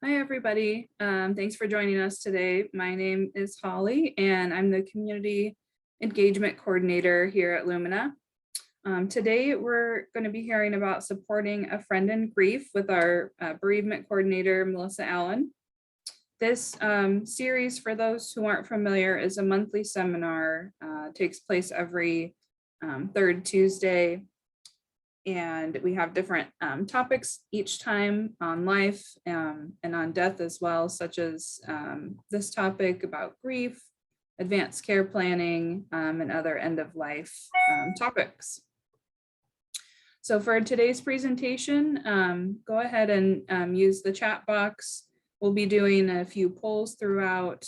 Hi, everybody. Thanks for joining us today. My name is Holly, and I'm the Community Engagement Coordinator here at Lumina. Today, we're going to be hearing about supporting a friend in grief with our bereavement coordinator, Melissa Allen. This series, for those who aren't familiar, is a monthly seminar, takes place every third Tuesday. And we have different topics each time on life and on death as well, such as this topic about grief, advanced care planning, and other end of life topics. So for today's presentation, go ahead and use the chat box. We'll be doing a few polls throughout,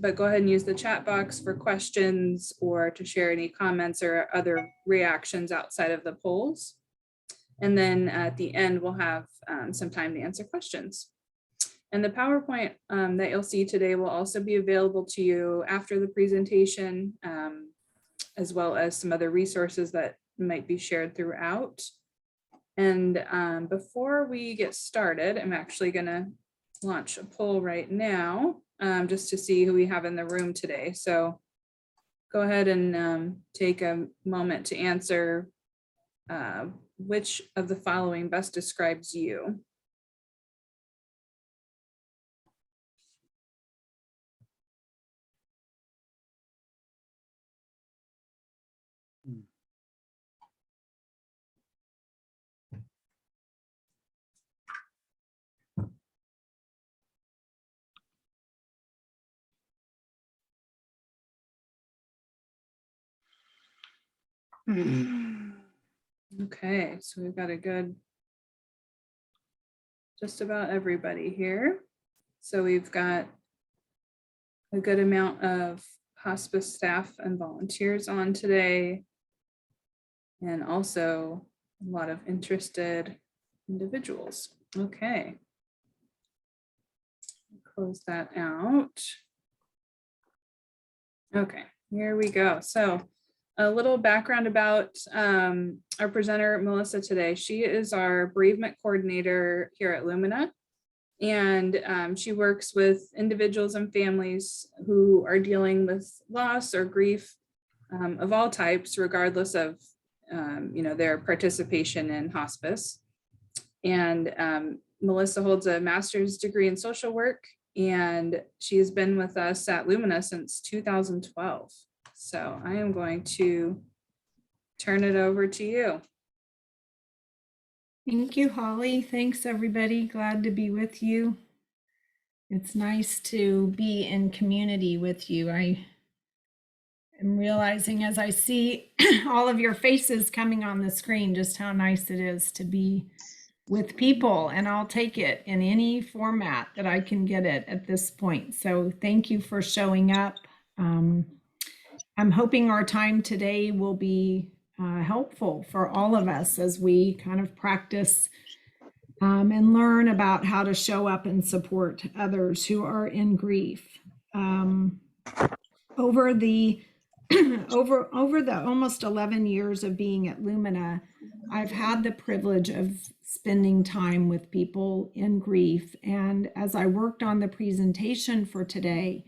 but go ahead and use the chat box for questions or to share any comments or other reactions outside of the polls. And then at the end, we'll have some time to answer questions. And the PowerPoint that you'll see today will also be available to you after the presentation, as well as some other resources that might be shared throughout. And before we get started, I'm actually going to launch a poll right now. Just to see who we have in the room today. So go ahead and take a moment to answer which of the following best describes you. Okay, so we've got a good, just about everybody here. So we've got a good amount of hospice staff and volunteers on today, and also a lot of interested individuals. Okay. Close that out. Okay, here we go. So a little background about our presenter, Melissa, today. She is our bereavement coordinator here at Lumina, and she works with individuals and families who are dealing with loss or grief of all types, regardless of their participation in hospice. And Melissa holds a master's degree in social work, and she has been with us at Lumina since 2012. So I am going to turn it over to you. Thank you, Holly. Thanks, everybody. Glad to be with you. It's nice to be in community with you. I am realizing as I see all of your faces coming on the screen, just how nice it is to be with people, and I'll take it in any format that I can get it at this point. So thank you for showing up. I'm hoping our time today will be helpful for all of us as we kind of practice and learn about how to show up and support others who are in grief. Over the almost 11 years of being at Lumina, I've had the privilege of spending time with people in grief. And as I worked on the presentation for today,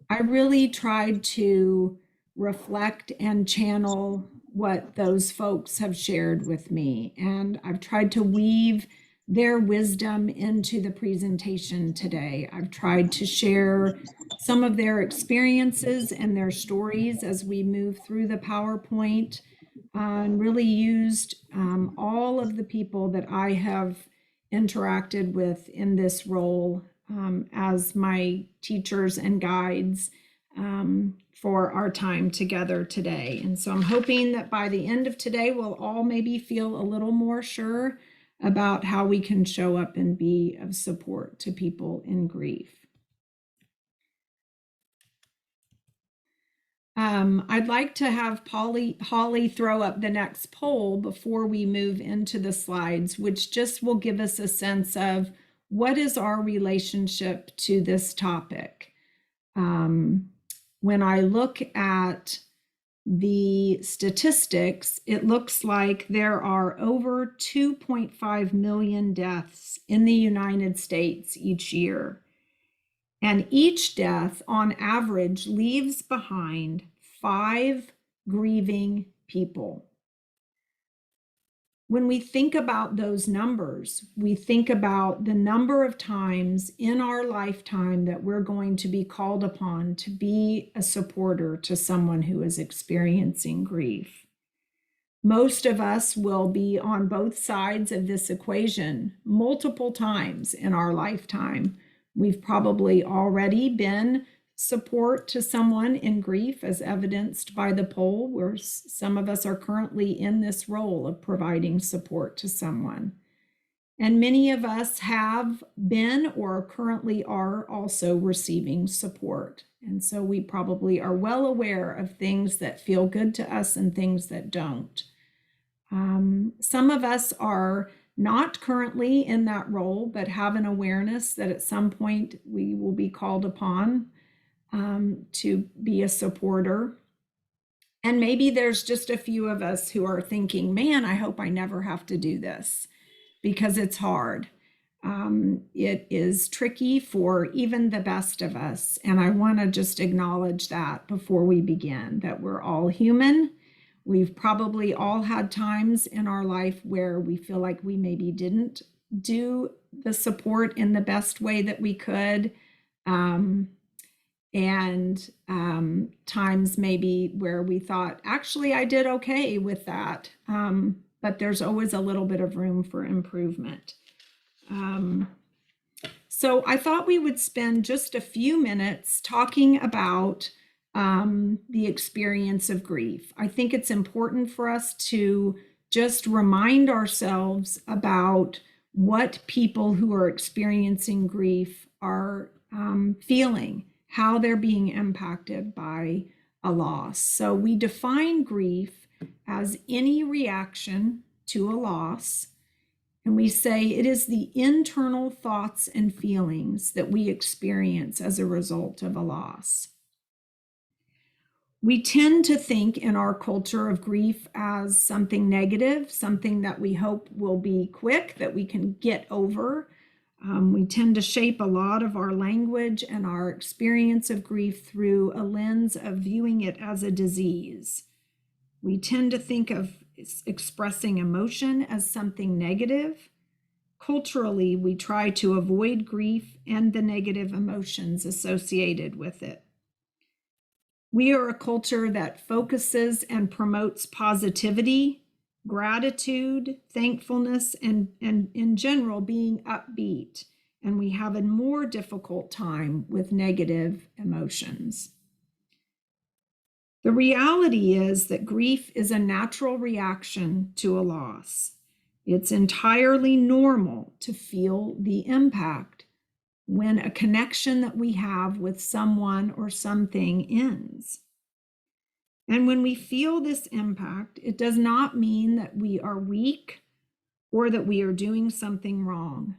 I really tried to reflect and channel what those folks have shared with me. And I've tried to weave their wisdom into the presentation today. I've tried to share some of their experiences and their stories as we move through the PowerPoint, and really used all of the people that I have interacted with in this role as my teachers and guides for our time together today. And so I'm hoping that by the end of today, we'll all maybe feel a little more sure about how we can show up and be of support to people in grief. I'd like to have Holly throw up the next poll before we move into the slides, which just will give us a sense of what is our relationship to this topic. When I look at the statistics, it looks like there are over 2.5 million deaths in the United States each year. And each death, on average, leaves behind 5 grieving people. When we think about those numbers, we think about the number of times in our lifetime that we're going to be called upon to be a supporter to someone who is experiencing grief. Most of us will be on both sides of this equation multiple times in our lifetime. We've probably already been support to someone in grief, as evidenced by the poll, where some of us are currently in this role of providing support to someone. And many of us have been or currently are also receiving support. And so we probably are well aware of things that feel good to us and things that don't. Some of us are not currently in that role, but have an awareness that at some point we will be called upon to be a supporter. And maybe there's just a few of us who are thinking, man, I hope I never have to do this, because it's hard. It is tricky for even the best of us. And I want to just acknowledge that before we begin, that we're all human. We've probably all had times in our life where we feel like we maybe didn't do the support in the best way that we could. And times maybe where we thought, actually, I did okay with that. But there's always a little bit of room for improvement. So I thought we would spend just a few minutes talking about the experience of grief. I think it's important for us to just remind ourselves about what people who are experiencing grief are feeling, how they're being impacted by a loss. So we define grief as any reaction to a loss, and we say it is the internal thoughts and feelings that we experience as a result of a loss. We tend to think in our culture of grief as something negative, something that we hope will be quick, that we can get over. We tend to shape a lot of our language and our experience of grief through a lens of viewing it as a disease. We tend to think of expressing emotion as something negative. Culturally, we try to avoid grief and the negative emotions associated with it. We are a culture that focuses and promotes positivity, gratitude, thankfulness, and in general being upbeat. And we have a more difficult time with negative emotions. The reality is that grief is a natural reaction to a loss. It's entirely normal to feel the impact when a connection that we have with someone or something ends. And when we feel this impact, it does not mean that we are weak or that we are doing something wrong.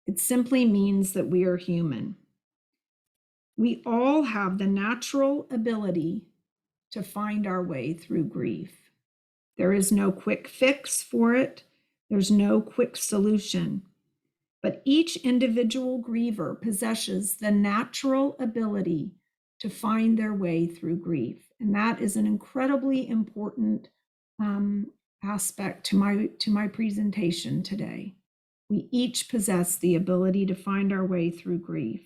It simply means that we are human. We all have the natural ability to find our way through grief. There is no quick fix for it. There's no quick solution. But each individual griever possesses the natural ability to find their way through grief. And that is an incredibly important aspect to my presentation today. We each possess the ability to find our way through grief.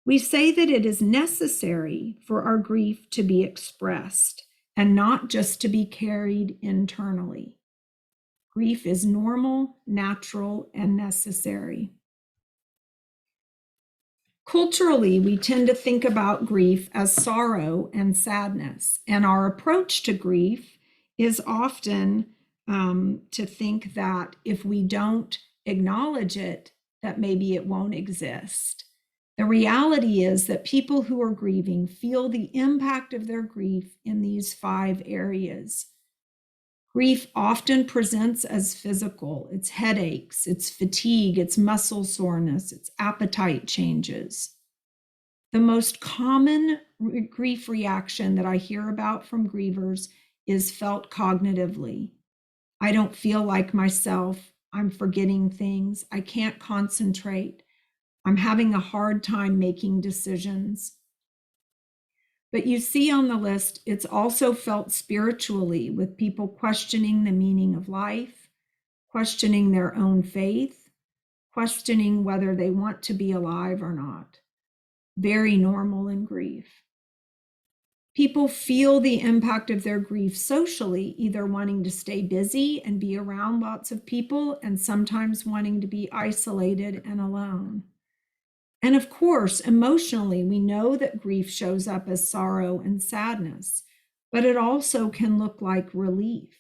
We say that it is necessary for our grief to be expressed and not just to be carried internally. Grief is normal, natural, and necessary. Culturally, we tend to think about grief as sorrow and sadness, and our approach to grief is often to think that if we don't acknowledge it, that maybe it won't exist. The reality is that people who are grieving feel the impact of their grief in these 5 areas. Grief often presents as physical. It's headaches, it's fatigue, it's muscle soreness, it's appetite changes. The most common grief reaction that I hear about from grievers is felt cognitively. I don't feel like myself. I'm forgetting things. I can't concentrate. I'm having a hard time making decisions. But you see on the list, it's also felt spiritually, with people questioning the meaning of life, questioning their own faith, questioning whether they want to be alive or not. Very normal in grief. People feel the impact of their grief socially, either wanting to stay busy and be around lots of people, and sometimes wanting to be isolated and alone. And of course, emotionally, we know that grief shows up as sorrow and sadness, but it also can look like relief.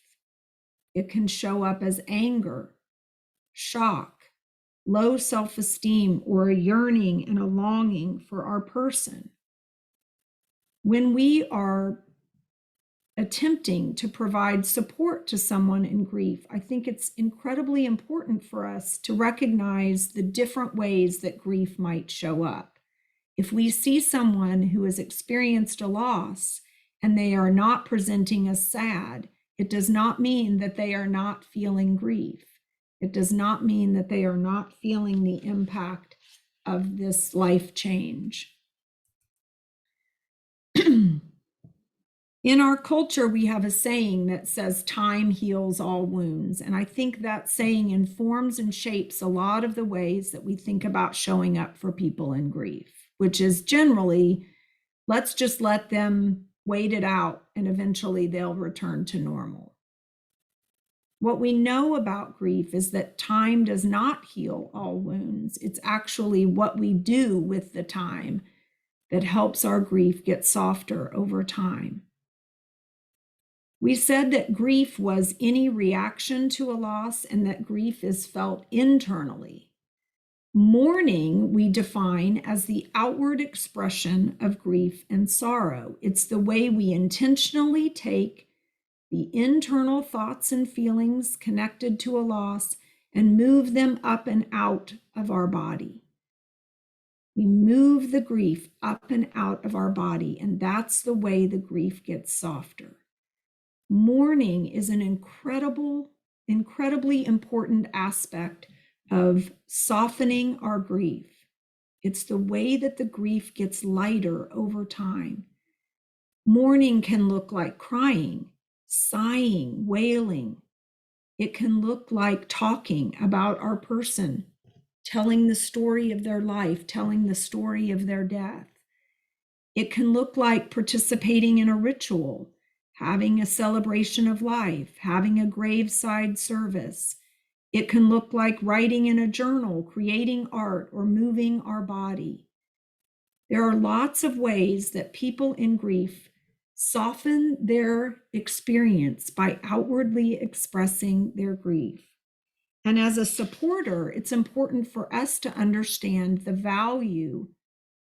It can show up as anger, shock, low self-esteem, or a yearning and a longing for our person. When we are attempting to provide support to someone in grief, I think it's incredibly important for us to recognize the different ways that grief might show up. If we see someone who has experienced a loss and they are not presenting as sad, it does not mean that they are not feeling grief. It does not mean that they are not feeling the impact of this life change. In our culture, we have a saying that says, time heals all wounds. And I think that saying informs and shapes a lot of the ways that we think about showing up for people in grief, which is generally, let's just let them wait it out and eventually they'll return to normal. What we know about grief is that time does not heal all wounds. It's actually what we do with the time that helps our grief get softer over time. We said that grief was any reaction to a loss and that grief is felt internally. Mourning we define as the outward expression of grief and sorrow. It's the way we intentionally take the internal thoughts and feelings connected to a loss and move them up and out of our body. We move the grief up and out of our body, and that's the way the grief gets softer. Mourning is an incredibly important aspect of softening our grief. It's the way that the grief gets lighter over time. Mourning can look like crying, sighing, wailing. It can look like talking about our person, telling the story of their life, telling the story of their death. It can look like participating in a ritual, having a celebration of life, having a graveside service. It can look like writing in a journal, creating art, or moving our body. There are lots of ways that people in grief soften their experience by outwardly expressing their grief. And as a supporter, it's important for us to understand the value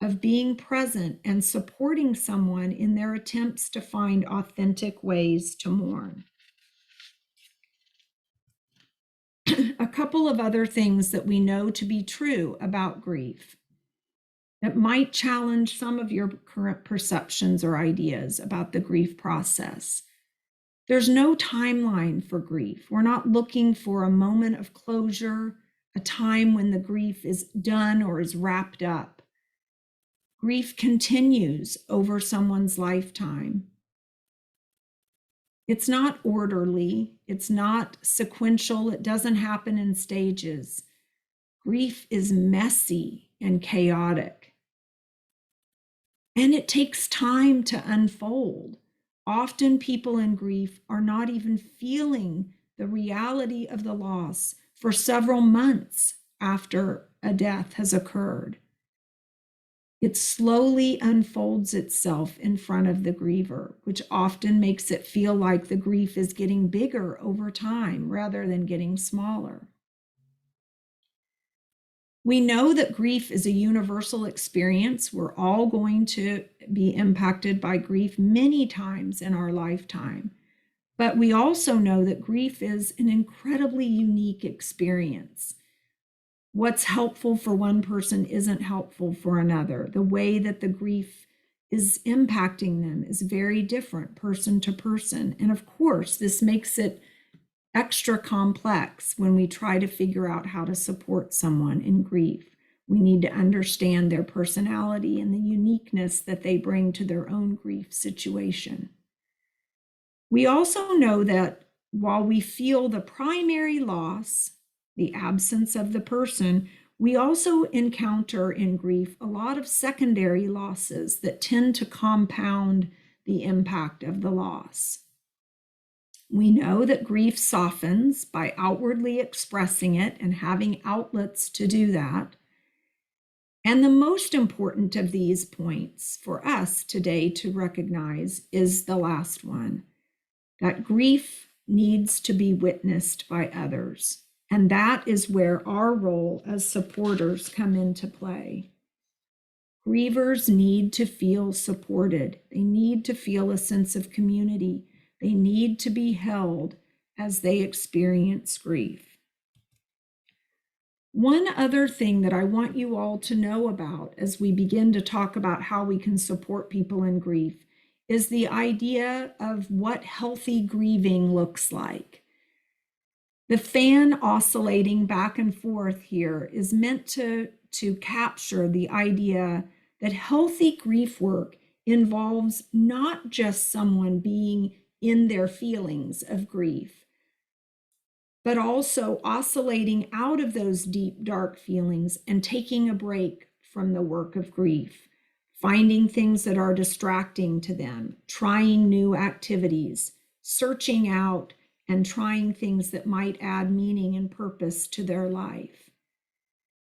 of being present and supporting someone in their attempts to find authentic ways to mourn. A couple of other things that we know to be true about grief that might challenge some of your current perceptions or ideas about the grief process. There's no timeline for grief. We're not looking for a moment of closure, a time when the grief is done or is wrapped up. Grief continues over someone's lifetime. It's not orderly. It's not sequential. It doesn't happen in stages. Grief is messy and chaotic. And it takes time to unfold. Often people in grief are not even feeling the reality of the loss for several months after a death has occurred. It slowly unfolds itself in front of the griever, which often makes it feel like the grief is getting bigger over time rather than getting smaller. We know that grief is a universal experience. We're all going to be impacted by grief many times in our lifetime. But we also know that grief is an incredibly unique experience. What's helpful for one person isn't helpful for another. The way that the grief is impacting them is very different person to person. And of course, this makes it extra complex when we try to figure out how to support someone in grief. We need to understand their personality and the uniqueness that they bring to their own grief situation. We also know that while we feel the primary loss, the absence of the person, we also encounter in grief a lot of secondary losses that tend to compound the impact of the loss. We know that grief softens by outwardly expressing it and having outlets to do that. And the most important of these points for us today to recognize is the last one, that grief needs to be witnessed by others. And that is where our role as supporters come into play. Grievers need to feel supported. They need to feel a sense of community. They need to be held as they experience grief. One other thing that I want you all to know about as we begin to talk about how we can support people in grief is the idea of what healthy grieving looks like. The fan oscillating back and forth here is meant to capture the idea that healthy grief work involves not just someone being in their feelings of grief, but also oscillating out of those deep, dark feelings and taking a break from the work of grief, finding things that are distracting to them, trying new activities, searching out and trying things that might add meaning and purpose to their life.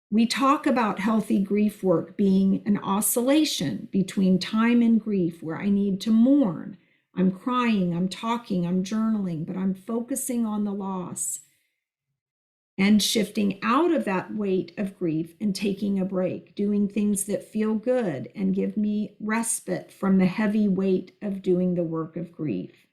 We talk about healthy grief work being an oscillation between time and grief where I need to mourn. I'm crying, I'm talking, I'm journaling, but I'm focusing on the loss and shifting out of that weight of grief and taking a break, doing things that feel good and give me respite from the heavy weight of doing the work of grief.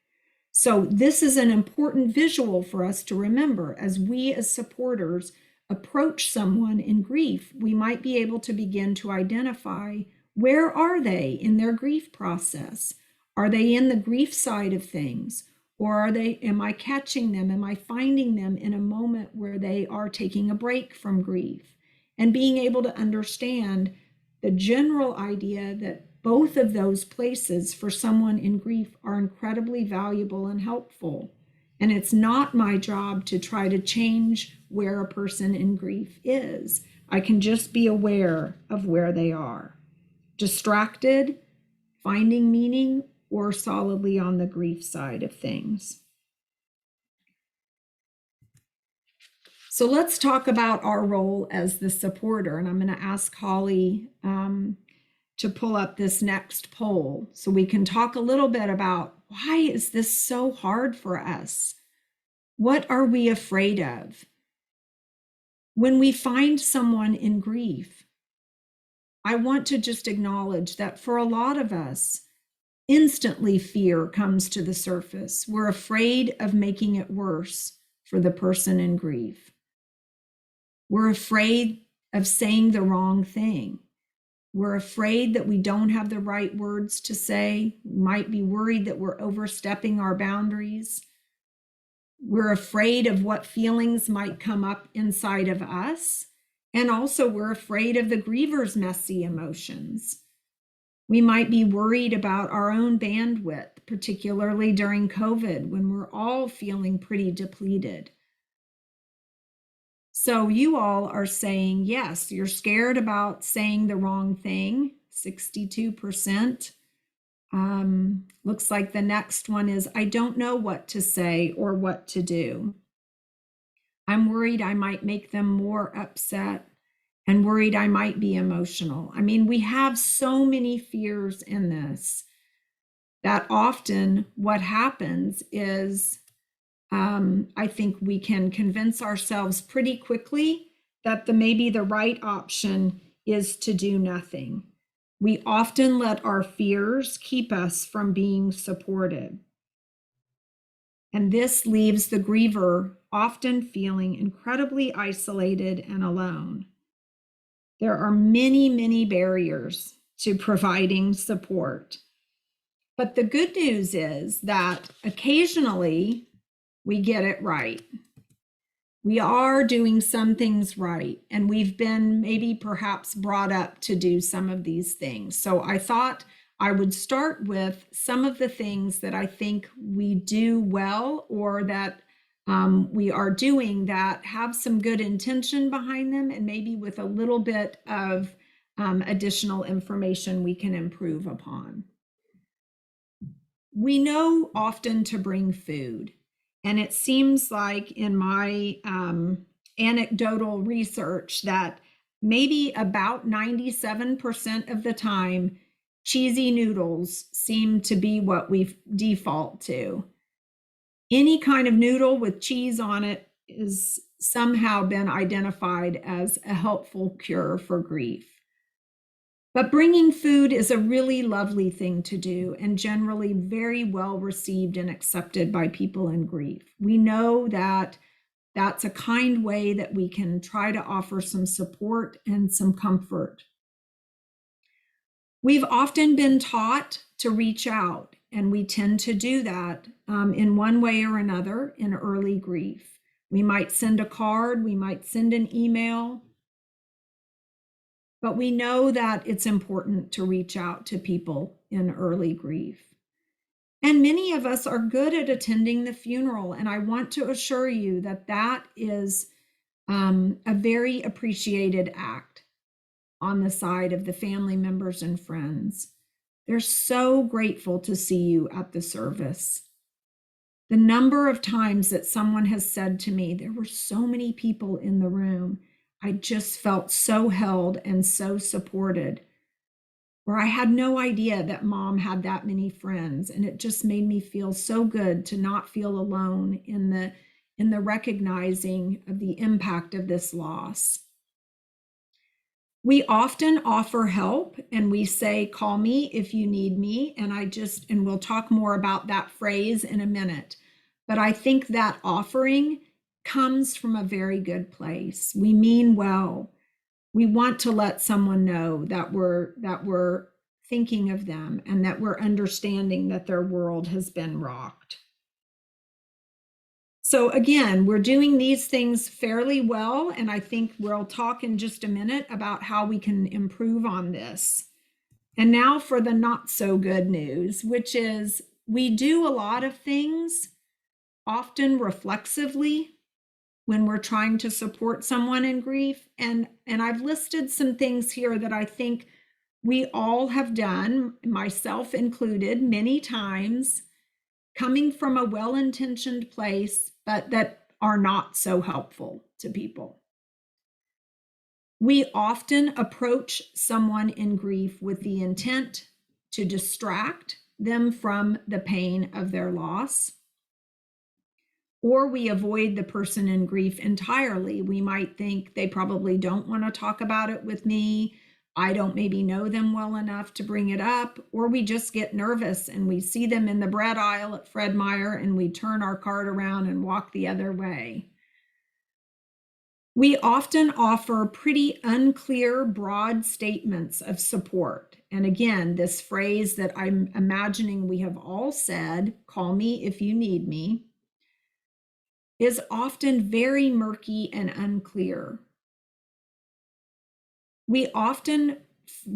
So this is an important visual for us to remember as we as supporters approach someone in grief. We might be able to begin to identify where are they in their grief process? Are they in the grief side of things? Or am I catching them? Am I finding them in a moment where they are taking a break from grief? And being able to understand the general idea that both of those places for someone in grief are incredibly valuable and helpful. And it's not my job to try to change where a person in grief is. I can just be aware of where they are. Distracted, finding meaning, or solidly on the grief side of things. So let's talk about our role as the supporter. And I'm going to ask Holly to pull up this next poll so we can talk a little bit about why is this so hard for us? What are we afraid of? When we find someone in grief, I want to just acknowledge that for a lot of us, instantly fear comes to the surface. We're afraid of making it worse for the person in grief. We're afraid of saying the wrong thing. We're afraid that we don't have the right words to say. We might be worried that we're overstepping our boundaries. We're afraid of what feelings might come up inside of us. And also we're afraid of the griever's messy emotions. We might be worried about our own bandwidth, particularly during COVID when we're all feeling pretty depleted. So you all are saying, yes, you're scared about saying the wrong thing, 62%. Looks like the next one is, I don't know what to say or what to do. I'm worried I might make them more upset and worried I might be emotional. I mean, we have so many fears in this that often what happens is I think we can convince ourselves pretty quickly that maybe the right option is to do nothing. We often let our fears keep us from being supported. And this leaves the griever often feeling incredibly isolated and alone. There are many, many barriers to providing support. But the good news is that occasionally we get it right. We are doing some things right, and we've been maybe perhaps brought up to do some of these things. So I thought I would start with some of the things that I think we do well, or that we are doing that have some good intention behind them, and maybe with a little bit of additional information we can improve upon. We know often to bring food. And it seems like in my anecdotal research that maybe about 97% of the time, cheesy noodles seem to be what we default to. Any kind of noodle with cheese on it is somehow been identified as a helpful cure for grief. But bringing food is a really lovely thing to do, and generally very well received and accepted by people in grief. We know that that's a kind way that we can try to offer some support and some comfort. We've often been taught to reach out, and we tend to do that in one way or another in early grief. We might send a card, we might send an email, but we know that it's important to reach out to people in early grief. And many of us are good at attending the funeral, and I want to assure you that that is a very appreciated act on the side of the family members and friends. They're so grateful to see you at the service. The number of times that someone has said to me, there were so many people in the room, I just felt so held and so supported. Or I had no idea that mom had that many friends, and it just made me feel so good to not feel alone in the recognizing of the impact of this loss. We often offer help, and we say, call me if you need me, and we'll talk more about that phrase in a minute. But I think that offering comes from a very good place. We mean well. We want to let someone know that we're thinking of them and that we're understanding that their world has been rocked. So again, we're doing these things fairly well, and I think we'll talk in just a minute about how we can improve on this. And now for the not so good news, which is we do a lot of things, often reflexively, when we're trying to support someone in grief. And I've listed some things here that I think we all have done, myself included, many times, coming from a well-intentioned place, but that are not so helpful to people. We often approach someone in grief with the intent to distract them from the pain of their loss. Or we avoid the person in grief entirely. We might think they probably don't want to talk about it with me. I don't maybe know them well enough to bring it up, or we just get nervous and we see them in the bread aisle at Fred Meyer and we turn our cart around and walk the other way. We often offer pretty unclear, broad statements of support. And again, this phrase that I'm imagining we have all said, call me if you need me, is often very murky and unclear. We often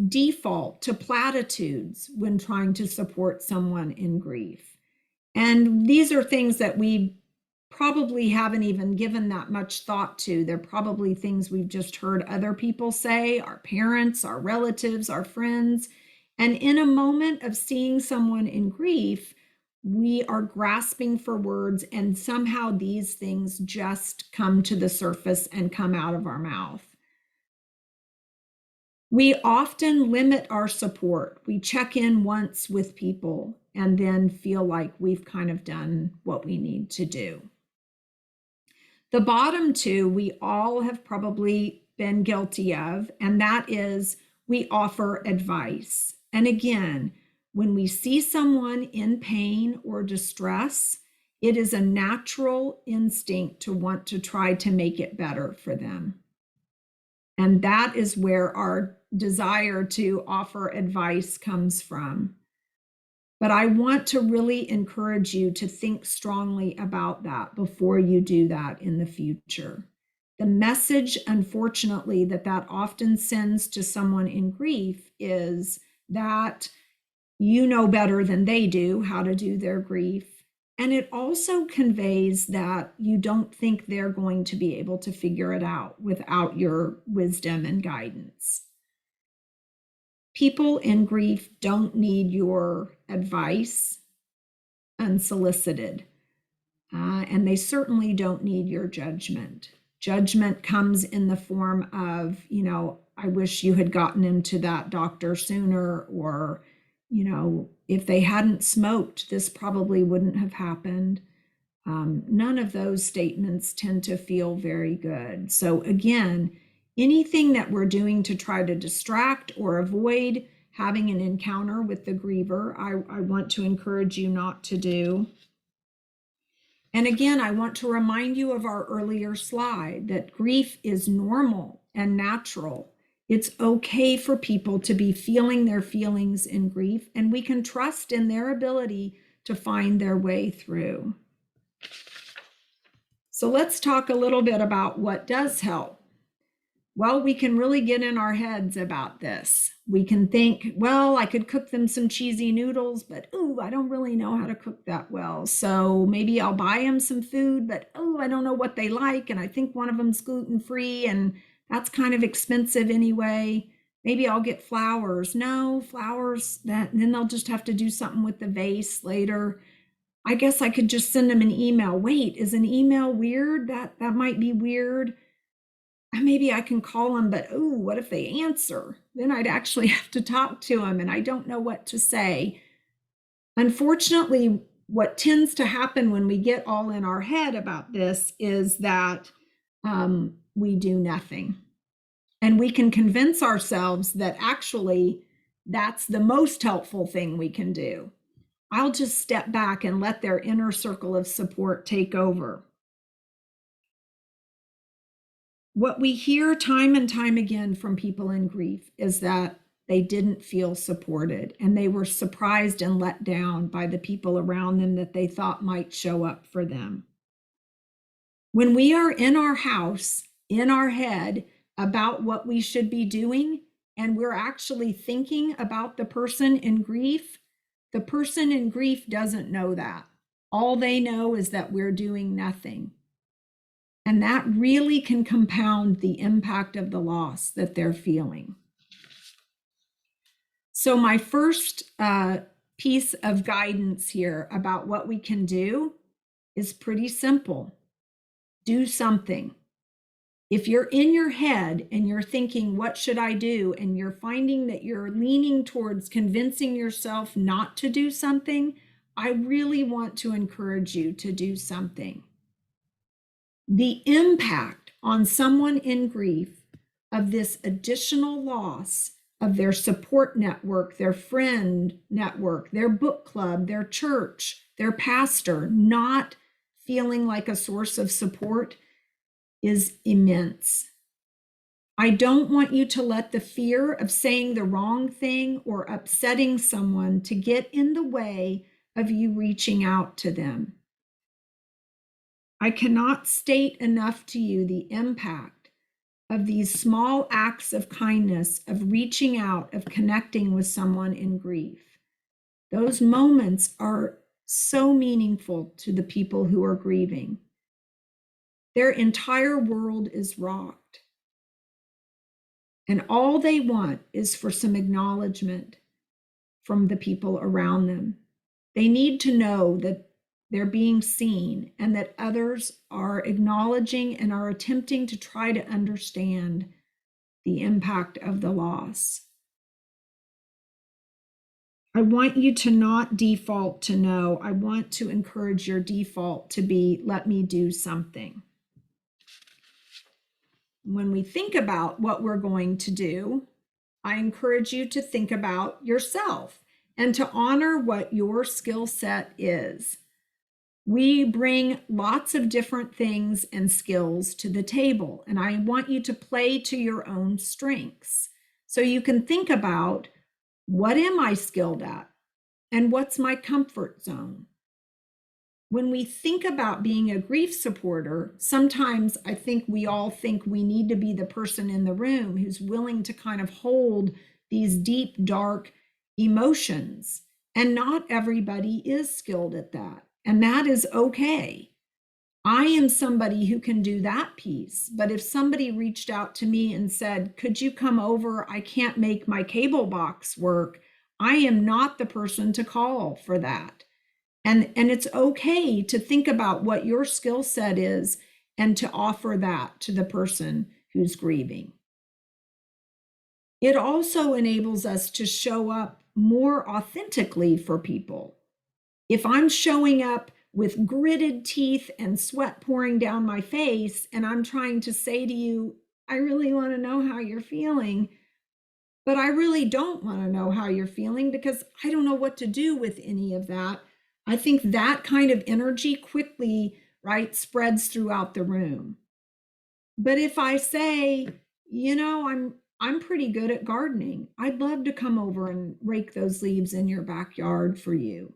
default to platitudes when trying to support someone in grief. And these are things that we probably haven't even given that much thought to. They're probably things we've just heard other people say, our parents, our relatives, our friends. And in a moment of seeing someone in grief, we are grasping for words, and somehow these things just come to the surface and come out of our mouth. We often limit our support. We check in once with people and then feel like we've kind of done what we need to do. The bottom two, we all have probably been guilty of, and that is we offer advice. And again, when we see someone in pain or distress, It is a natural instinct to want to try to make it better for them. And that is where our desire to offer advice comes from. But I want to really encourage you to think strongly about that before you do that in the future. The message, unfortunately, that often sends to someone in grief is that you know better than they do how to do their grief. And it also conveys that you don't think they're going to be able to figure it out without your wisdom and guidance. People in grief don't need your advice unsolicited, and they certainly don't need your judgment. Judgment comes in the form of, I wish you had gotten him to that doctor sooner, or, if they hadn't smoked, this probably wouldn't have happened. None of those statements tend to feel very good. So again, anything that we're doing to try to distract or avoid having an encounter with the griever, I want to encourage you not to do. And again, I want to remind you of our earlier slide that grief is normal and natural. It's okay for people to be feeling their feelings in grief, and we can trust in their ability to find their way through. So let's talk a little bit about what does help. Well, we can really get in our heads about this. We can think, well, I could cook them some cheesy noodles, but I don't really know how to cook that well. So maybe I'll buy them some food, but I don't know what they like. And I think one of them's gluten-free, and that's kind of expensive anyway. Maybe I'll get flowers. No, flowers, then they'll just have to do something with the vase later. I guess I could just send them an email. Wait, is an email weird? That might be weird. Maybe I can call them, but what if they answer? Then I'd actually have to talk to them, and I don't know what to say. Unfortunately, what tends to happen when we get all in our head about this is that we do nothing. And we can convince ourselves that actually that's the most helpful thing we can do. I'll just step back and let their inner circle of support take over. What we hear time and time again from people in grief is that they didn't feel supported, and they were surprised and let down by the people around them that they thought might show up for them. When we are in our house, in our head about what we should be doing, and we're actually thinking about the person in grief, the person in grief doesn't know that. All they know is that we're doing nothing. And that really can compound the impact of the loss that they're feeling. So my first piece of guidance here about what we can do is pretty simple. Do something. If you're in your head and you're thinking, what should I do? And you're finding that you're leaning towards convincing yourself not to do something, I really want to encourage you to do something. The impact on someone in grief of this additional loss of their support network, their friend network, their book club, their church, their pastor, not feeling like a source of support is immense. I don't want you to let the fear of saying the wrong thing or upsetting someone to get in the way of you reaching out to them. I cannot state enough to you the impact of these small acts of kindness, of reaching out, of connecting with someone in grief. Those moments are so meaningful to the people who are grieving. Their entire world is rocked. And all they want is for some acknowledgement from the people around them. They need to know that they're being seen and that others are acknowledging and are attempting to try to understand the impact of the loss. I want you to not default to no. I want to encourage your default to be, let me do something. When we think about what we're going to do, I encourage you to think about yourself and to honor what your skill set is. We bring lots of different things and skills to the table, and I want you to play to your own strengths. So you can think about, what am I skilled at? And what's my comfort zone? When we think about being a grief supporter, sometimes I think we all think we need to be the person in the room who's willing to kind of hold these deep, dark emotions. And not everybody is skilled at that. And that is okay. I am somebody who can do that piece. But if somebody reached out to me and said, could you come over? I can't make my cable box work. I am not the person to call for that. And it's okay to think about what your skill set is and to offer that to the person who's grieving. It also enables us to show up more authentically for people. If I'm showing up with gritted teeth and sweat pouring down my face, and I'm trying to say to you, I really want to know how you're feeling, but I really don't want to know how you're feeling because I don't know what to do with any of that. I think that kind of energy quickly, right, spreads throughout the room. But if I say, I'm pretty good at gardening. I'd love to come over and rake those leaves in your backyard for you.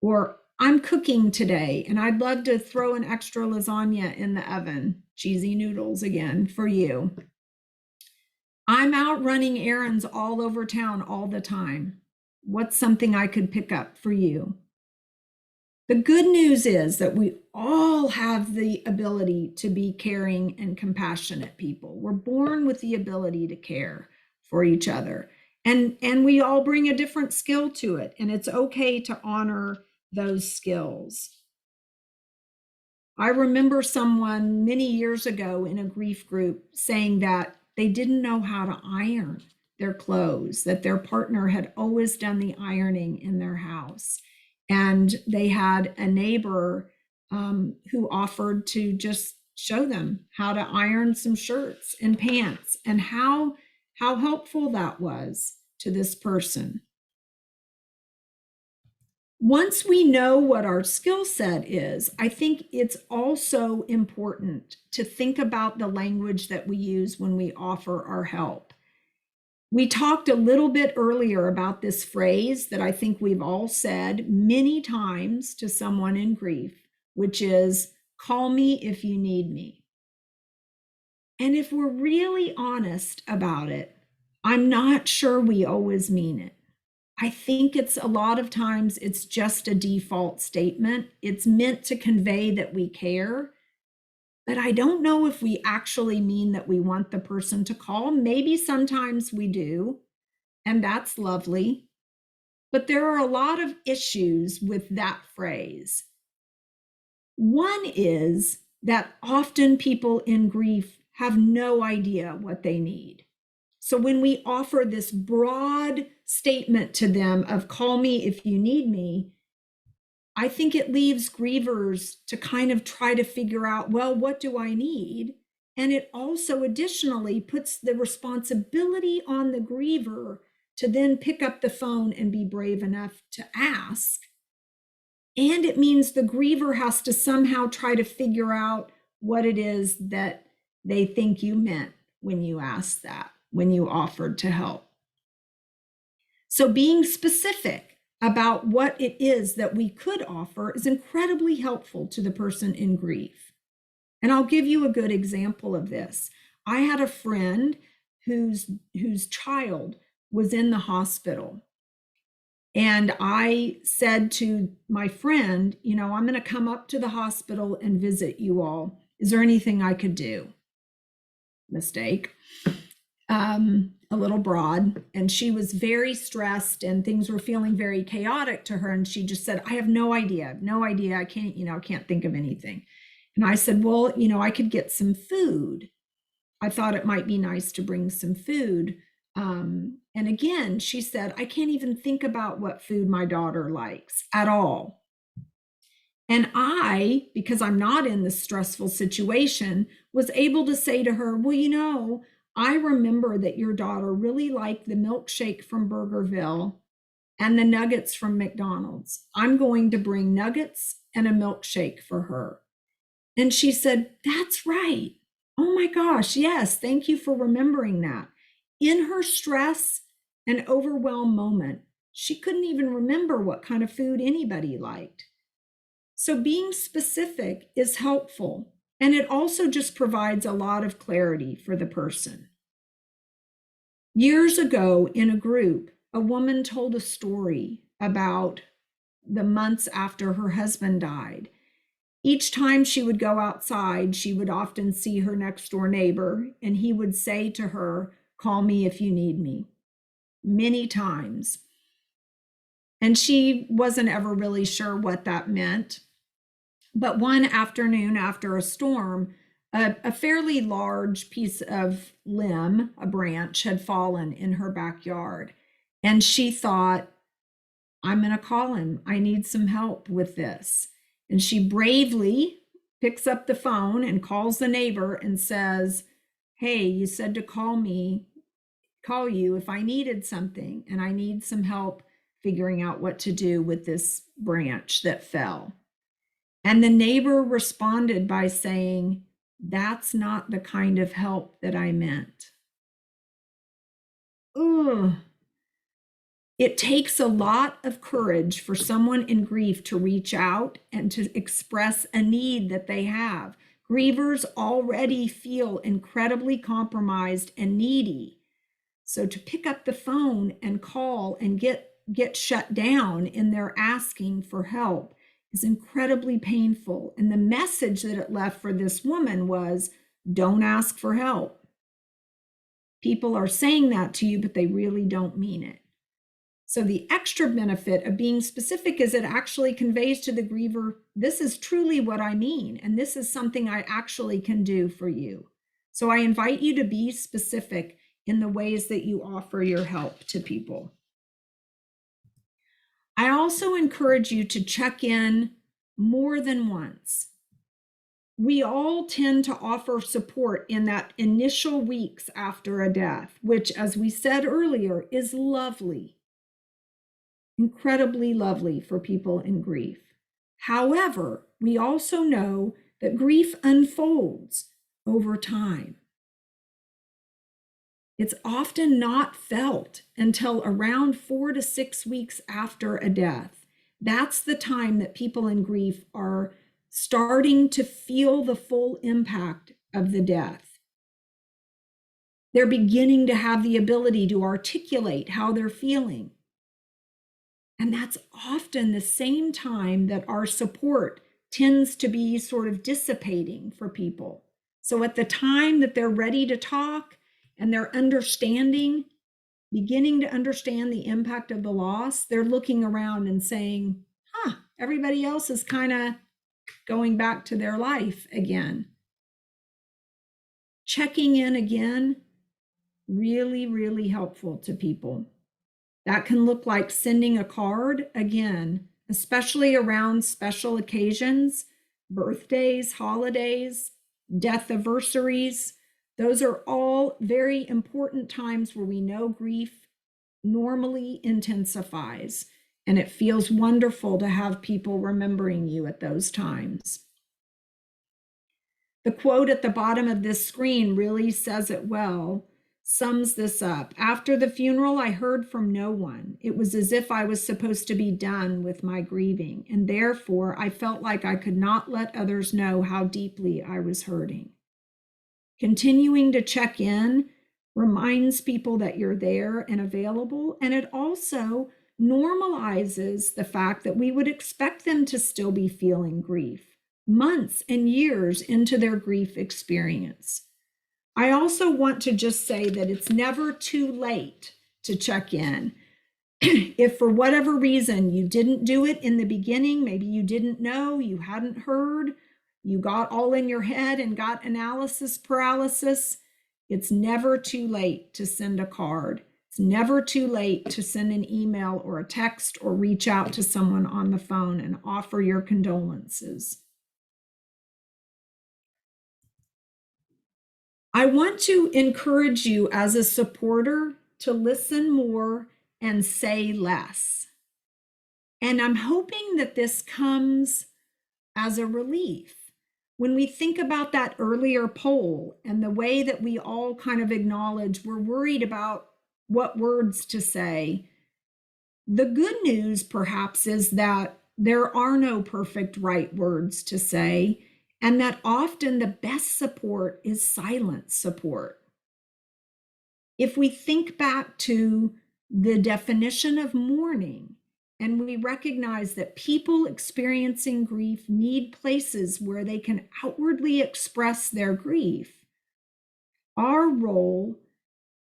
Or I'm cooking today and I'd love to throw an extra lasagna in the oven, cheesy noodles again, for you. I'm out running errands all over town all the time. What's something I could pick up for you? The good news is that we all have the ability to be caring and compassionate people. We're born with the ability to care for each other. And we all bring a different skill to it. And it's okay to honor those skills. I remember someone many years ago in a grief group saying that they didn't know how to iron their clothes, that their partner had always done the ironing in their house. And they had a neighbor who offered to just show them how to iron some shirts and pants, and how helpful that was to this person. Once we know what our skill set is, I think it's also important to think about the language that we use when we offer our help. We talked a little bit earlier about this phrase that I think we've all said many times to someone in grief, which is, call me if you need me. And if we're really honest about it, I'm not sure we always mean it. I think a lot of times it's just a default statement. It's meant to convey that we care, but I don't know if we actually mean that we want the person to call. Maybe sometimes we do, and that's lovely. But there are a lot of issues with that phrase. One is that often people in grief have no idea what they need. So when we offer this broad statement to them of call me if you need me, I think it leaves grievers to kind of try to figure out, well, what do I need? And it also additionally puts the responsibility on the griever to then pick up the phone and be brave enough to ask. And it means the griever has to somehow try to figure out what it is that they think you meant when you asked that, when you offered to help. So being specific about what it is that we could offer is incredibly helpful to the person in grief. And I'll give you a good example of this. I had a friend whose child was in the hospital. And I said to my friend, I'm going to come up to the hospital and visit you all. Is there anything I could do? Mistake. A little broad. And she was very stressed and things were feeling very chaotic to her. And she just said, I have no idea. I can't think of anything. And I said, well, I could get some food. I thought it might be nice to bring some food. And again, she said, I can't even think about what food my daughter likes at all. And I, because I'm not in this stressful situation, was able to say to her, well, I remember that your daughter really liked the milkshake from Burgerville and the nuggets from McDonald's. I'm going to bring nuggets and a milkshake for her. And she said, "That's right. Oh my gosh, yes, thank you for remembering that." In her stress and overwhelm moment, she couldn't even remember what kind of food anybody liked. So being specific is helpful, and it also just provides a lot of clarity for the person. Years ago in a group, a woman told a story about the months after her husband died. Each time she would go outside, she would often see her next door neighbor, and he would say to her, "Call me if you need me," many times. And she wasn't ever really sure what that meant. But one afternoon after a storm, a fairly large piece of limb, a branch, had fallen in her backyard. And she thought, "I'm going to call him. I need some help with this." And she bravely picks up the phone and calls the neighbor and says, "Hey, you said to call you if I needed something, and I need some help figuring out what to do with this branch that fell." And the neighbor responded by saying, "That's not the kind of help that I meant." Ugh. It takes a lot of courage for someone in grief to reach out and to express a need that they have. Grievers already feel incredibly compromised and needy. So to pick up the phone and call and get shut down in their asking for help is incredibly painful. And the message that it left for this woman was, don't ask for help. People are saying that to you, but they really don't mean it. So the extra benefit of being specific is it actually conveys to the griever, this is truly what I mean, and this is something I actually can do for you. So I invite you to be specific in the ways that you offer your help to people. I also encourage you to check in more than once. We all tend to offer support in that initial weeks after a death, which, as we said earlier, is lovely. Incredibly lovely for people in grief. However, we also know that grief unfolds over time. It's often not felt until around 4 to 6 weeks after a death. That's the time that people in grief are starting to feel the full impact of the death. They're beginning to have the ability to articulate how they're feeling. And that's often the same time that our support tends to be sort of dissipating for people. So at the time that they're ready to talk and they're beginning to understand the impact of the loss, they're looking around and saying, everybody else is kind of going back to their life again. Checking in again, really, really helpful to people. That can look like sending a card again, especially around special occasions, birthdays, holidays, death anniversaries. Those are all very important times where we know grief normally intensifies, and it feels wonderful to have people remembering you at those times. The quote at the bottom of this screen really says it well. Sums this up. After the funeral, I heard from no one. It was as if I was supposed to be done with my grieving, and therefore I felt like I could not let others know how deeply I was hurting. Continuing to check in reminds people that you're there and available, and it also normalizes the fact that we would expect them to still be feeling grief months and years into their grief experience. I also want to just say that it's never too late to check in. If for whatever reason you didn't do it in the beginning, maybe you didn't know, you hadn't heard, you got all in your head and got analysis paralysis, it's never too late to send a card. It's never too late to send an email or a text or reach out to someone on the phone and offer your condolences. I want to encourage you as a supporter to listen more and say less. And I'm hoping that this comes as a relief. When we think about that earlier poll and the way that we all kind of acknowledge we're worried about what words to say, the good news perhaps is that there are no perfect right words to say, and that often the best support is silent support. If we think back to the definition of mourning, and we recognize that people experiencing grief need places where they can outwardly express their grief, our role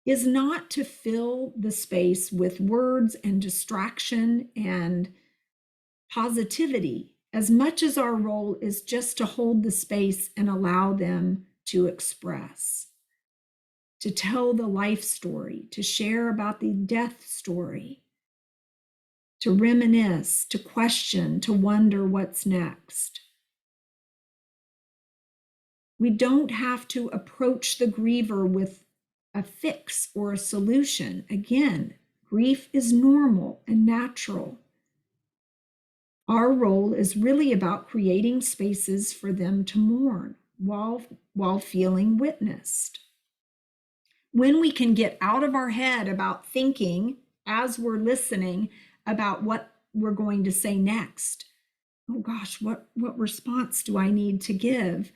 is not to fill the space with words and distraction and positivity, as much as our role is just to hold the space and allow them to express, to tell the life story, to share about the death story, to reminisce, to question, to wonder what's next. We don't have to approach the griever with a fix or a solution. Again, grief is normal and natural. Our role is really about creating spaces for them to mourn while feeling witnessed. When we can get out of our head about thinking as we're listening about what we're going to say next. Oh gosh, what response do I need to give?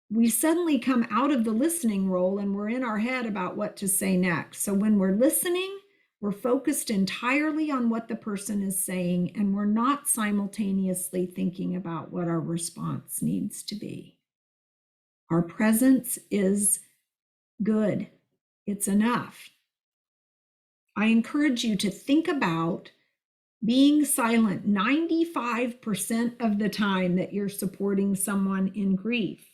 We suddenly come out of the listening role and we're in our head about what to say next. So when we're listening, we're focused entirely on what the person is saying, and we're not simultaneously thinking about what our response needs to be. Our presence is good. It's enough. I encourage you to think about being silent 95% of the time that you're supporting someone in grief.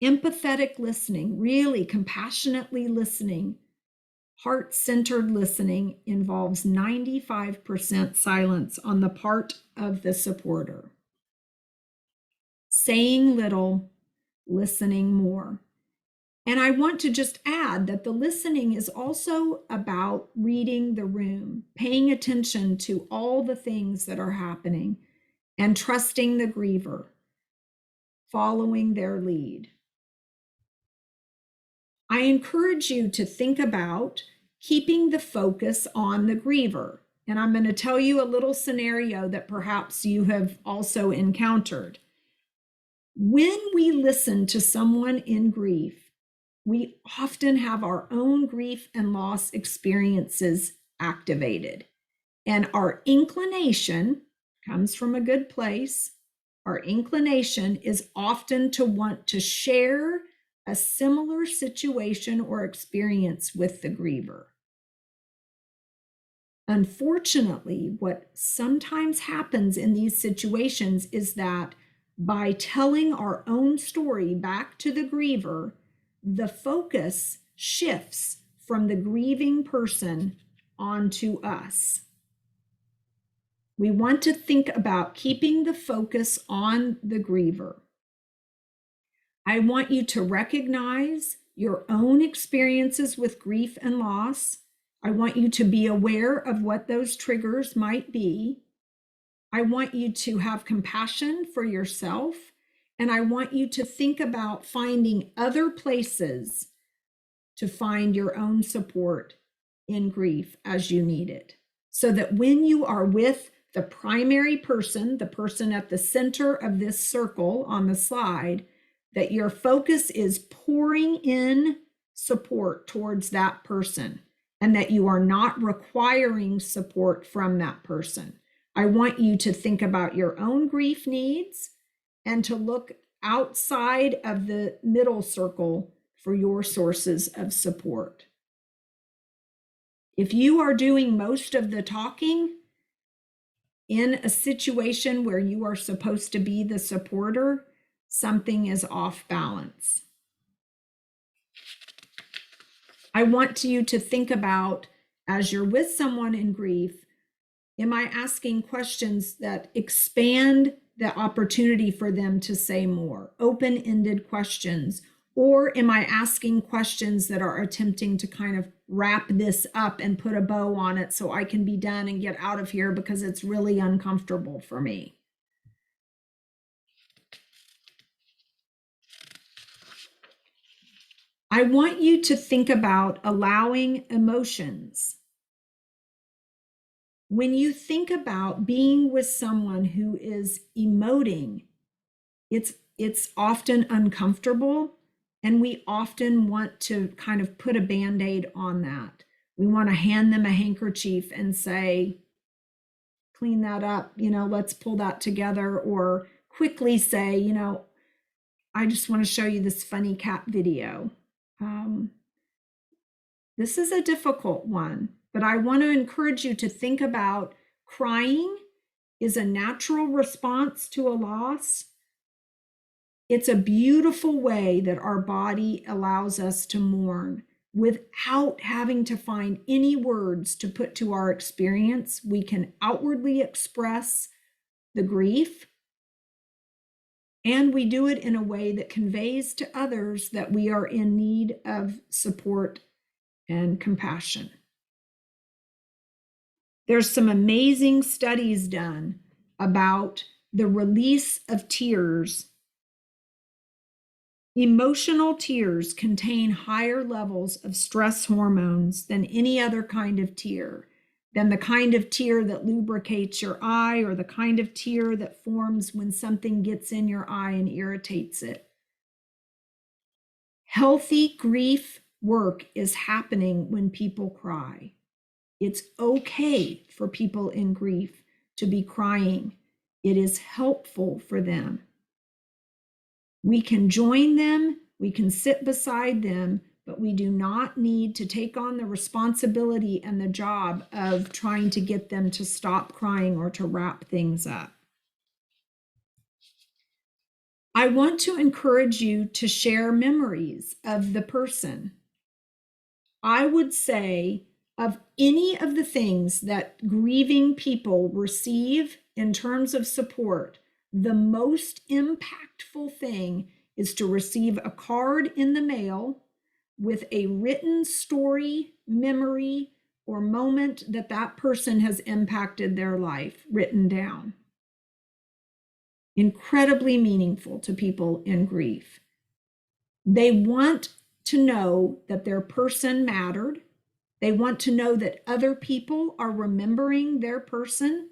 Empathetic listening, really compassionately listening, heart-centered listening involves 95% silence on the part of the supporter. Saying little, listening more. And I want to just add that the listening is also about reading the room, paying attention to all the things that are happening, and trusting the griever, following their lead. I encourage you to think about keeping the focus on the griever. And I'm going to tell you a little scenario that perhaps you have also encountered. When we listen to someone in grief, we often have our own grief and loss experiences activated. And our inclination comes from a good place. Our inclination is often to want to share a similar situation or experience with the griever. Unfortunately, what sometimes happens in these situations is that by telling our own story back to the griever, the focus shifts from the grieving person onto us. We want to think about keeping the focus on the griever. I want you to recognize your own experiences with grief and loss. I want you to be aware of what those triggers might be. I want you to have compassion for yourself. And I want you to think about finding other places to find your own support in grief as you need it. So that when you are with the primary person, the person at the center of this circle on the slide, that your focus is pouring in support towards that person and that you are not requiring support from that person. I want you to think about your own grief needs and to look outside of the middle circle for your sources of support. If you are doing most of the talking in a situation where you are supposed to be the supporter, something is off balance. I want you to think about, as you're with someone in grief, am I asking questions that expand the opportunity for them to say more, open-ended questions? Or am I asking questions that are attempting to kind of wrap this up and put a bow on it so I can be done and get out of here because it's really uncomfortable for me? I want you to think about allowing emotions. When you think about being with someone who is emoting, it's often uncomfortable, and we often want to kind of put a Band-Aid on that. We want to hand them a handkerchief and say, clean that up, let's pull that together, or quickly say, I just want to show you this funny cat video. This is a difficult one, but I want to encourage you to think about crying is a natural response to a loss. It's a beautiful way that our body allows us to mourn without having to find any words to put to our experience. We can outwardly express the grief, and we do it in a way that conveys to others that we are in need of support and compassion. There's some amazing studies done about the release of tears. Emotional tears contain higher levels of stress hormones than any other kind of tear, than the kind of tear that lubricates your eye, or the kind of tear that forms when something gets in your eye and irritates it. Healthy grief work is happening when people cry. It's okay for people in grief to be crying. It is helpful for them. We can join them, we can sit beside them, but we do not need to take on the responsibility and the job of trying to get them to stop crying or to wrap things up. I want to encourage you to share memories of the person. I would say, of any of the things that grieving people receive in terms of support, the most impactful thing is to receive a card in the mail with a written story, memory, or moment that that person has impacted their life written down. Incredibly meaningful to people in grief. They want to know that their person mattered. They want to know that other people are remembering their person.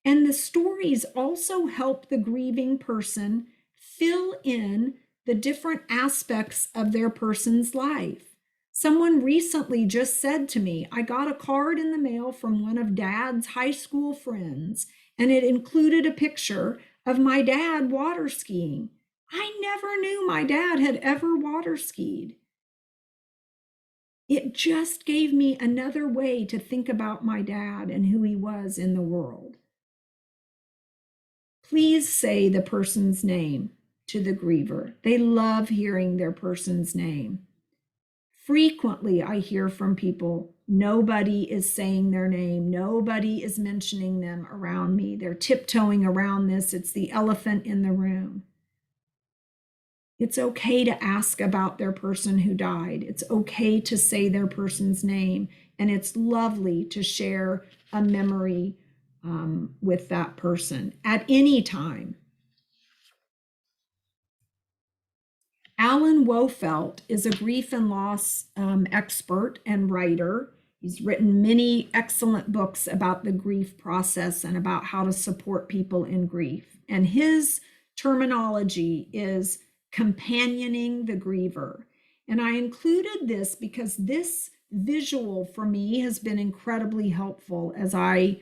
And the stories also help the grieving person fill in the different aspects of their person's life. Someone recently just said to me, I got a card in the mail from one of Dad's high school friends, and it included a picture of my dad water skiing. I never knew my dad had ever water skied. It just gave me another way to think about my dad and who he was in the world. Please say the person's name to the griever. They love hearing their person's name. Frequently, I hear from people, nobody is saying their name. Nobody is mentioning them around me. They're tiptoeing around this. It's the elephant in the room. It's okay to ask about their person who died. It's okay to say their person's name. And it's lovely to share a memory with that person at any time. Alan Wofelt is a grief and loss expert and writer. He's written many excellent books about the grief process and about how to support people in grief. And his terminology is companioning the griever. And I included this because this visual for me has been incredibly helpful as I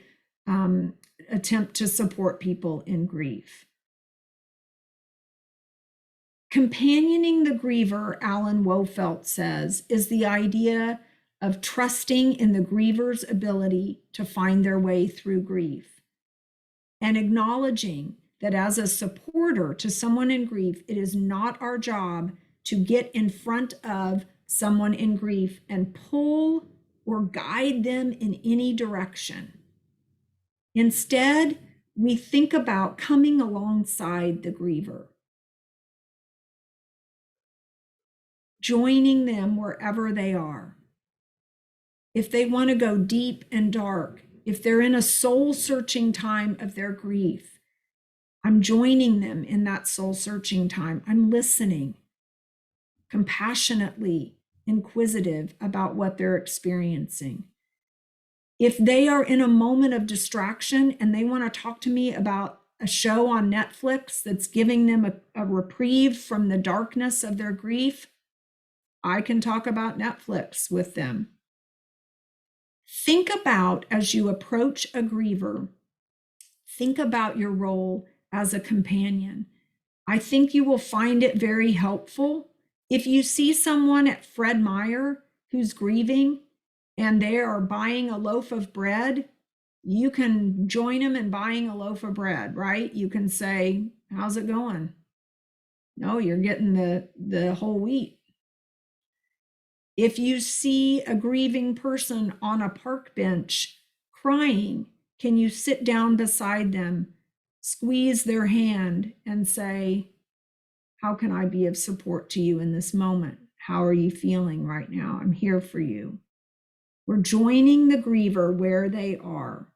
attempt to support people in grief. Companioning the griever, Alan Wofelt says, is the idea of trusting in the griever's ability to find their way through grief and acknowledging that as a supporter to someone in grief, it is not our job to get in front of someone in grief and pull or guide them in any direction. Instead, we think about coming alongside the griever, joining them wherever they are. If they want to go deep and dark, if they're in a soul-searching time of their grief, I'm joining them in that soul-searching time. I'm listening. compassionately inquisitive about what they're experiencing. If they are in a moment of distraction and they want to talk to me about a show on Netflix that's giving them a reprieve from the darkness of their grief, I can talk about Netflix with them. Think about, as you approach a griever, think about your role as a companion. I think you will find it very helpful if you see someone at Fred Meyer who's grieving and they are buying a loaf of bread. You can join them in buying a loaf of bread, right? You can say, how's it going? No, you're getting the whole wheat. If you see a grieving person on a park bench crying, can you sit down beside them, squeeze their hand, and say, how can I be of support to you in this moment? How are you feeling right now? I'm here for you. We're joining the griever where they are.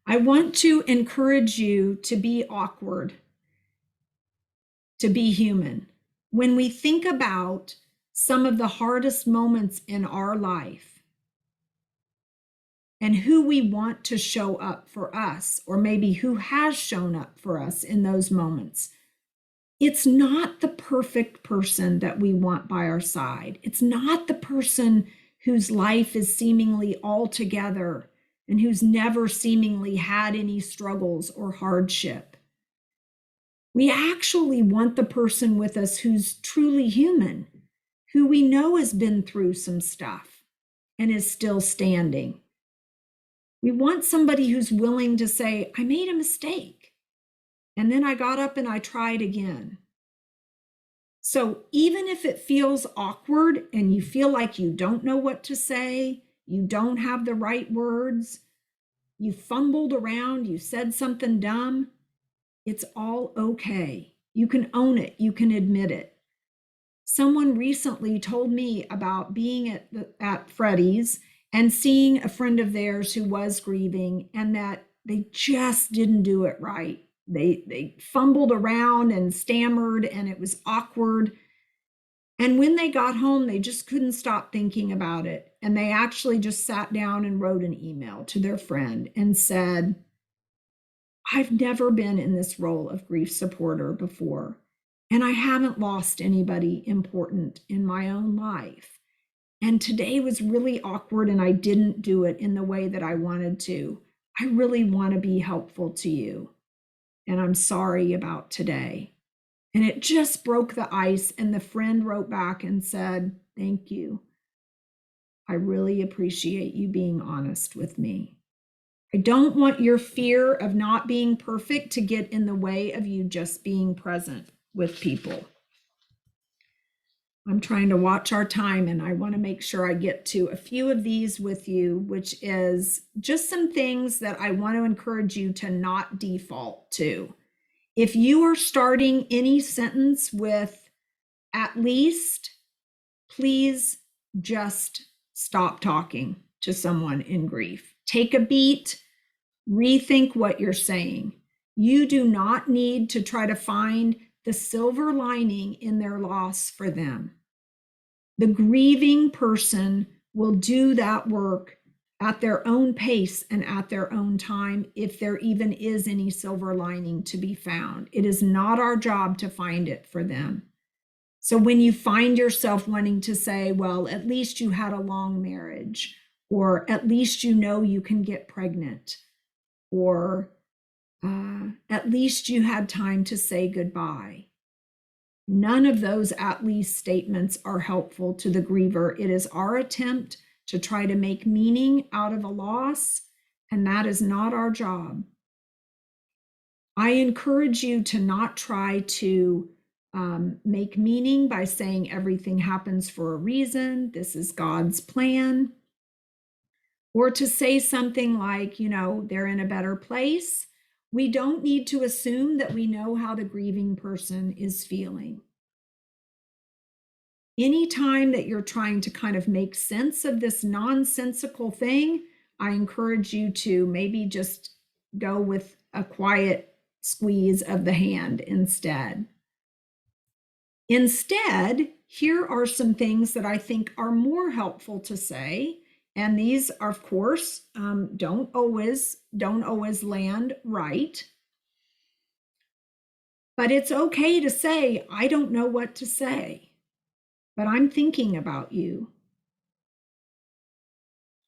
I want to encourage you to be awkward, to be human. When we think about some of the hardest moments in our life, and who we want to show up for us, or maybe who has shown up for us in those moments, it's not the perfect person that we want by our side. It's not the person whose life is seemingly all together and who's never seemingly had any struggles or hardship. We actually want the person with us who's truly human, who we know has been through some stuff and is still standing. We want somebody who's willing to say, I made a mistake, and then I got up and I tried again. So even if it feels awkward and you feel like you don't know what to say, you don't have the right words, you fumbled around, you said something dumb, it's all okay. You can own it, you can admit it. Someone recently told me about being at Freddy's and seeing a friend of theirs who was grieving, and that they just didn't do it right. They fumbled around and stammered, and it was awkward. And when they got home, they just couldn't stop thinking about it. And they actually just sat down and wrote an email to their friend and said, I've never been in this role of grief supporter before, and I haven't lost anybody important in my own life. And today was really awkward, and I didn't do it in the way that I wanted to. I really want to be helpful to you, and I'm sorry about today. And it just broke the ice, and the friend wrote back and said, thank you. I really appreciate you being honest with me. I don't want your fear of not being perfect to get in the way of you just being present with people. I'm trying to watch our time, and I want to make sure I get to a few of these with you, which is just some things that I want to encourage you to not default to. If you are starting any sentence with at least, please just stop talking to someone in grief. Take a beat, rethink what you're saying. You do not need to try to find the silver lining in their loss for them. The grieving person will do that work at their own pace and at their own time, if there even is any silver lining to be found. It is not our job to find it for them. So when you find yourself wanting to say, well, at least you had a long marriage, or at least you know you can get pregnant, or at least you had time to say goodbye. None of those at least statements are helpful to the griever. It is our attempt to try to make meaning out of a loss, and that is not our job. I encourage you to not try to make meaning by saying everything happens for a reason, this is God's plan, or to say something like, you know, they're in a better place. We don't need to assume that we know how the grieving person is feeling. Anytime that you're trying to kind of make sense of this nonsensical thing, I encourage you to maybe just go with a quiet squeeze of the hand instead. Instead, here are some things that I think are more helpful to say. And these are, of course, don't always land right. But it's okay to say, I don't know what to say, but I'm thinking about you.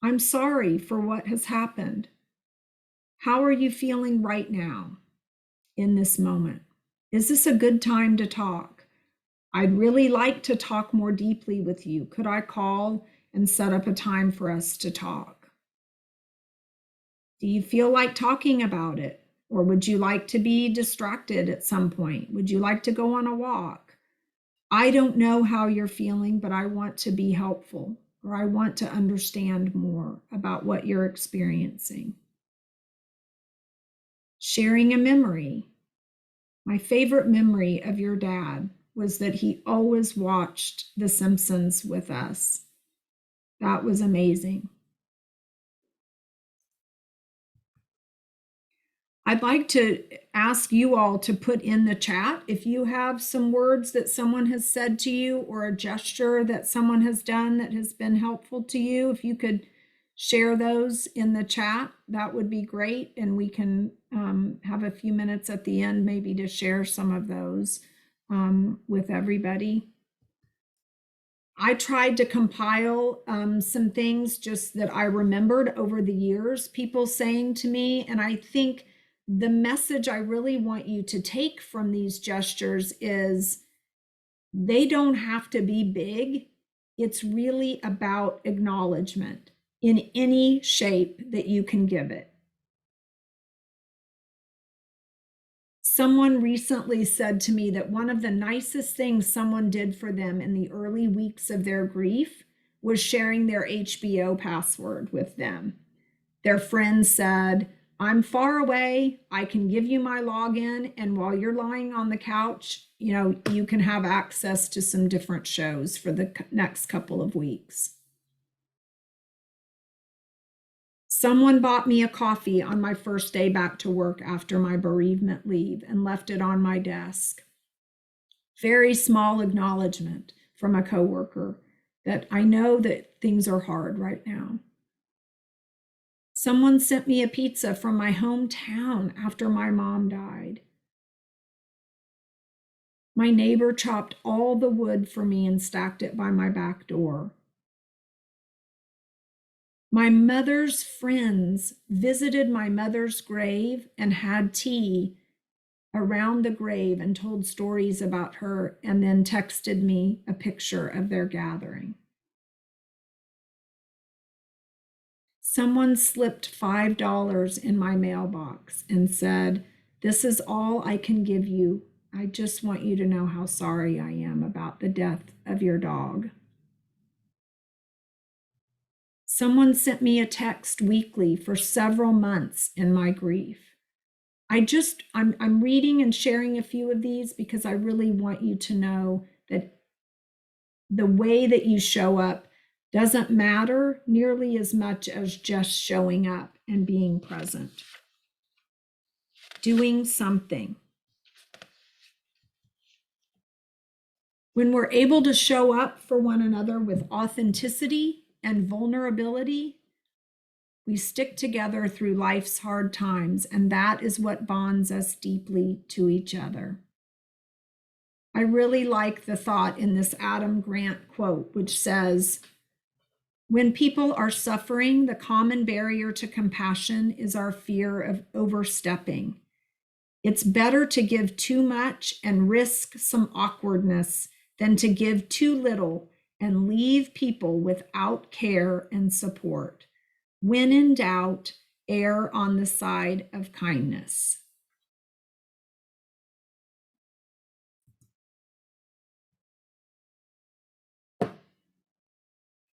I'm sorry for what has happened. How are you feeling right now in this moment? Is this a good time to talk? I'd really like to talk more deeply with you. Could I call and set up a time for us to talk? Do you feel like talking about it? Or would you like to be distracted at some point? Would you like to go on a walk? I don't know how you're feeling, but I want to be helpful, or I want to understand more about what you're experiencing. Sharing a memory. My favorite memory of your dad was that he always watched The Simpsons with us. That was amazing. I'd like to ask you all to put in the chat if you have some words that someone has said to you or a gesture that someone has done that has been helpful to you. If you could share those in the chat, that would be great. And we can have a few minutes at the end maybe to share some of those with everybody. I tried to compile some things just that I remembered over the years, people saying to me, and I think the message I really want you to take from these gestures is they don't have to be big. It's really about acknowledgement in any shape that you can give it. Someone recently said to me that one of the nicest things someone did for them in the early weeks of their grief was sharing their HBO password with them. Their friend said, I'm far away, I can give you my login, and while you're lying on the couch, you can have access to some different shows for the next couple of weeks. Someone bought me a coffee on my first day back to work after my bereavement leave and left it on my desk. Very small acknowledgement from a coworker that I know that things are hard right now. Someone sent me a pizza from my hometown after my mom died. My neighbor chopped all the wood for me and stacked it by my back door. My mother's friends visited my mother's grave and had tea around the grave and told stories about her and then texted me a picture of their gathering. Someone slipped $5 in my mailbox and said, this is all I can give you. I just want you to know how sorry I am about the death of your dog. Someone sent me a text weekly for several months in my grief. I'm reading and sharing a few of these because I really want you to know that the way that you show up doesn't matter nearly as much as just showing up and being present. Doing something. When we're able to show up for one another with authenticity and vulnerability, we stick together through life's hard times, and that is what bonds us deeply to each other. I really like the thought in this Adam Grant quote, which says, when people are suffering, the common barrier to compassion is our fear of overstepping. It's better to give too much and risk some awkwardness than to give too little and leave people without care and support. When in doubt, err on the side of kindness.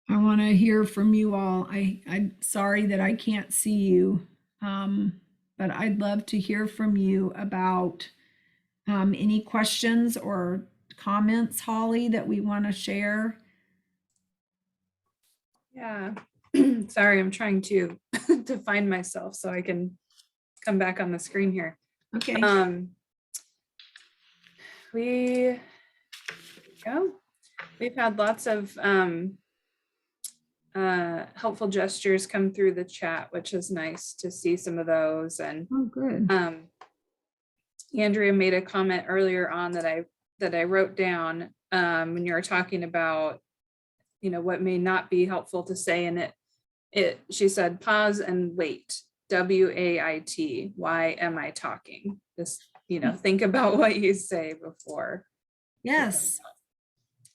I want to hear from you all. I'm sorry that I can't see you, but I'd love to hear from you about any questions or comments, Holly, that we want to share. Yeah, sorry, I'm trying to find myself so I can come back on the screen here. Okay. We go. We've had lots of helpful gestures come through the chat, which is nice to see some of those. And Oh, good. Andrea made a comment earlier on that I wrote down when you were talking about, you know, what may not be helpful to say, and she said pause and wait. WAIT. Why am I talking? Just, you know, think about what you say before. Yes.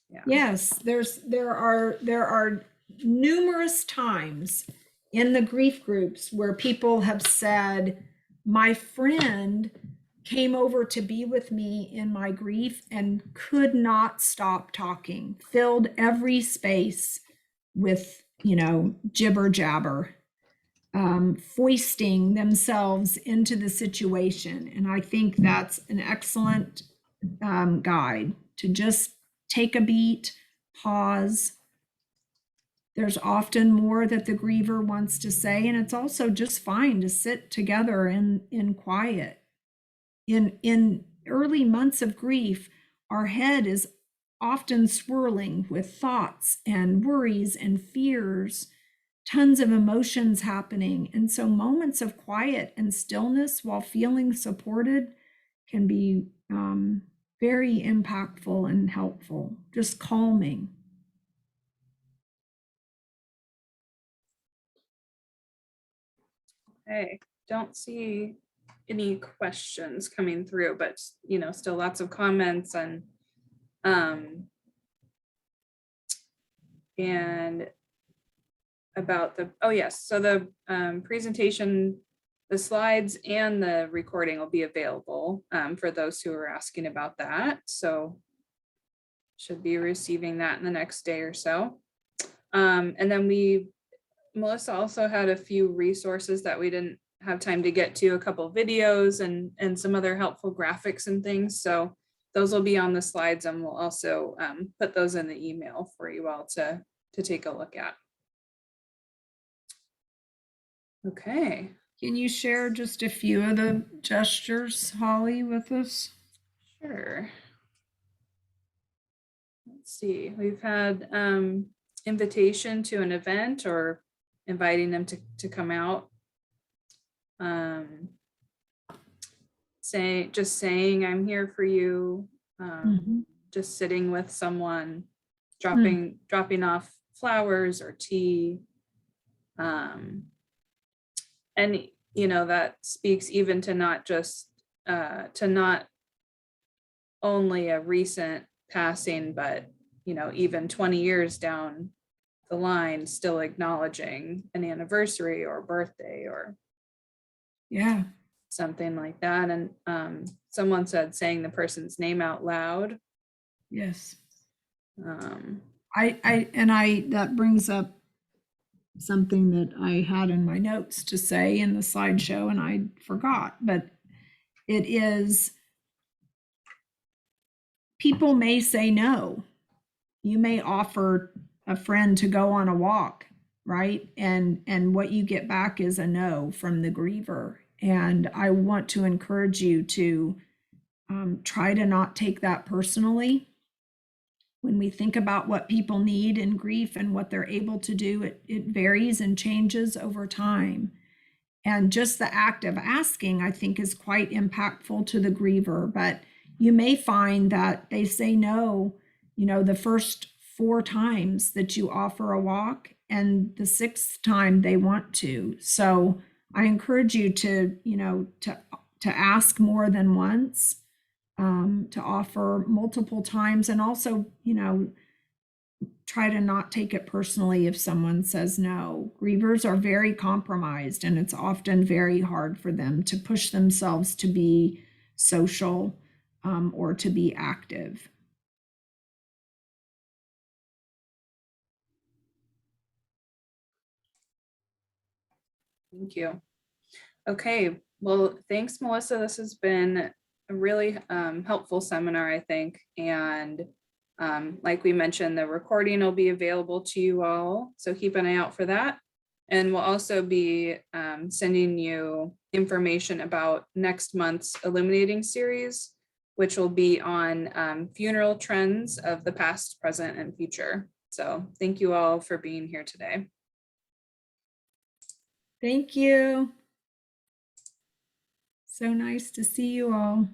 Yeah. Yes, there are numerous times in the grief groups where people have said, my friend came over to be with me in my grief and could not stop talking, filled every space with, you know, jibber jabber, foisting themselves into the situation. And I think that's an excellent guide to just take a beat, pause. There's often more that the griever wants to say, and it's also just fine to sit together in quiet. In early months of grief, our head is often swirling with thoughts and worries and fears, tons of emotions happening. And so moments of quiet and stillness while feeling supported can be very impactful and helpful, just calming. Okay, don't see any questions coming through, but you know, still lots of comments and about the, oh yes, so the presentation, the slides and the recording will be available for those who are asking about that. So should be receiving that in the next day or so. And then Melissa also had a few resources that we didn't have time to get to, a couple videos and some other helpful graphics and things. So those will be on the slides, and we'll also put those in the email for you all to take a look at. Okay. Can you share just a few of the gestures, Holly, with us? Sure. Let's see, we've had invitation to an event or inviting them to come out. Just saying I'm here for you. Just sitting with someone, dropping off flowers or tea. And you know, that speaks even to not just to not only a recent passing, but you know, even 20 years down the line, still acknowledging an anniversary or birthday or Yeah, something like that. And someone said saying the person's name out loud. yes. Um, That brings up something that I had in my notes to say in the slideshow and I forgot, but it is, people may say no. You may offer a friend to go on a walk, right? And what you get back is a no from the griever. And I want to encourage you to try to not take that personally. When we think about what people need in grief and what they're able to do, it varies and changes over time. And just the act of asking, I think, is quite impactful to the griever. But you may find that they say no, you know, the first 4 times that you offer a walk, and the 6th time they want to. So I encourage you to, you know, to ask more than once, to offer multiple times, and also, you know, try to not take it personally if someone says no. Grievers are very compromised, and it's often very hard for them to push themselves to be social or to be active. Thank you. Okay, well, thanks, Melissa. This has been a really helpful seminar, I think. And like we mentioned, the recording will be available to you all. So keep an eye out for that. And we'll also be sending you information about next month's Illuminating series, which will be on funeral trends of the past, present, and future. So thank you all for being here today. Thank you. So nice to see you all.